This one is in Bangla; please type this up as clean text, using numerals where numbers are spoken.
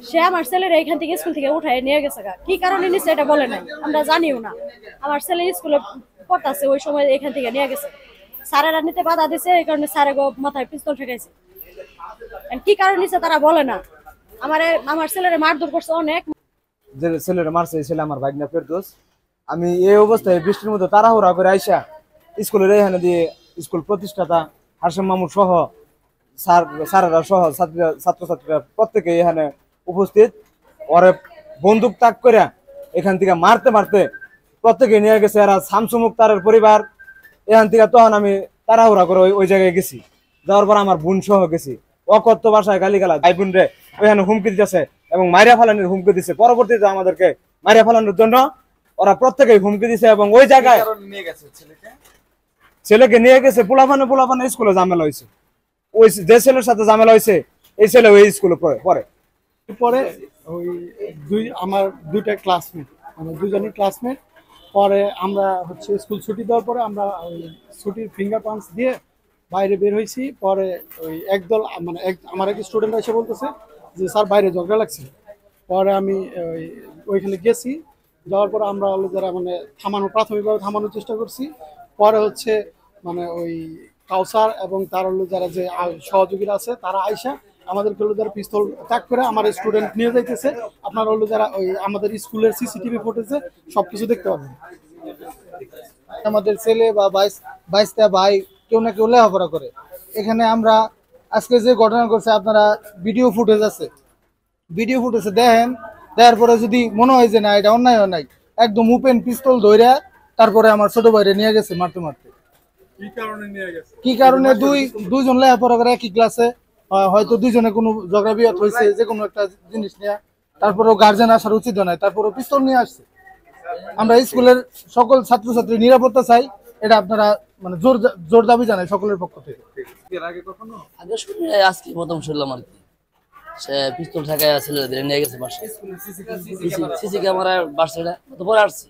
সে আমার ছেলের এইখান থেকে স্কুল থেকে উঠায় নিয়ে গেছে, কি কারণে নিচ্ছে এটা বলে নাই, আমরা জানিও না। আমার ছেলে স্কুলে পড়তেছে ওই সময় এখান থেকে নিয়ে গেছে, স্যারেরা নিতে বাধা দিছে, এই কারণে স্যারে মাথায় পিস্তল ঠেকাইছে। কি কারণে নিচ্ছে তারা বলে না। আমার ছেলেরা মারধর করছে অনেক। যে ছেলেরা মারছে ছেলে আমার ভাগনা ফেরদৌস। আমি এই অবস্থায় বৃষ্টির মধ্যে তাড়াহুড়া করে আইসা স্কুলের এখানে দিয়ে স্কুল প্রতিষ্ঠাতা হাশেম মামুন সহ স্যারেরা সহ ছাত্রছাত্রীরা প্রত্যেকে এখানে উপস্থিত। ওরে বন্দুক তাক করে এখান থেকে মারতে মারতে প্রত্যেকে নিয়ে গেছে। এরা শামসু মুক্তারের পরিবার এখান থেকে। তখন আমি তাড়াহুড়া করে ওই জায়গায় গেছি। যাওয়ার পর আমার বোন সহ গেছি। অকথ্য ভাষায় গালিগালা ভাই বোন রে ওইখানে হুমকি দিতেছে এবং মাইরা ফালানির হুমকি দিচ্ছে। পরবর্তীতে আমাদেরকে মাইরা ফালানোর জন্য ওরা প্রত্যেকেই হুমকি দিছে এবং ওই জায়গায় ছেলেকে নিয়ে গেছে। পোলাপানে স্কুলে ঝামেলা হয়েছে। ওই যে ছেলের সাথে ঝামেলা হয়েছে এই ছেলে ওই স্কুলে পরে ওই আমার দুইটা ক্লাসমেট, মানে দুজনই ক্লাসমেট। পরে আমরা হচ্ছে স্কুল ছুটি দেওয়ার পরে আমরা ওই ছুটির ফিঙ্গার পাঞ্চ দিয়ে বাইরে বের হয়েছি। পরে ওই একদল মানে আমার এক স্টুডেন্ট এসে বলতেছে যে স্যার বাইরে ঝগড়া লাগছে। পরে আমি ওইখানে গেছি। যাওয়ার পরে আমরা যারা মানে প্রাথমিকভাবে থামানোর চেষ্টা করছি। পরে হচ্ছে মানে ওই কাউসার এবং তার যারা যে সহযোগীরা আছে তারা আইসা আমাদেরকে যারা পিস্তল ত্যাগ করে আমার স্টুডেন্ট নিয়ে যাইতেছে। আপনার যারা ওই আমাদের স্কুলের সিসিটিভি ফুটেজে সবকিছু দেখতে পাবেন। আমাদের ছেলে বা বাইশটা ভাই কেউ না কেউ লেখাপড়া করে। এখানে আমরা আজকে যে ঘটনা করছে আপনারা ভিডিও ফুটেজ আছে, ভিডিও ফুটেজে দেখেন। দেখার পরে যদি মনে হয় যে না এটা অন্যায় হয় নাই, একদম ওপেন পিস্তল ধইরা তারপরে আমার ছোট ভাইরে নিয়ে গেছে মারতে মারতে। কি কারণে দুইজন লেখাপড়া করে একই ক্লাসে, হয়তো দুইজনে কোনো ঝগড়া বিবাদ হয়েছে যে কোনো একটা জিনিস নিয়ে, তারপরেও গার্জেন আসার উচিত নয়, তারপরে পিস্তল নিয়ে আসছে। আমরা স্কুলের সকল ছাত্রছাত্রী নিরাপত্তা চাই, এটা আপনারা মানে জোর দাবি জানাই সকলের পক্ষ থেকে। আজকে প্রথম শুনলাম আর কি, সে পিস্তল ঠেকায় ছেলেদের নিয়ে গেছে বাসায়। সিসি ক্যামেরা বাসছে, তো পরে আসছি।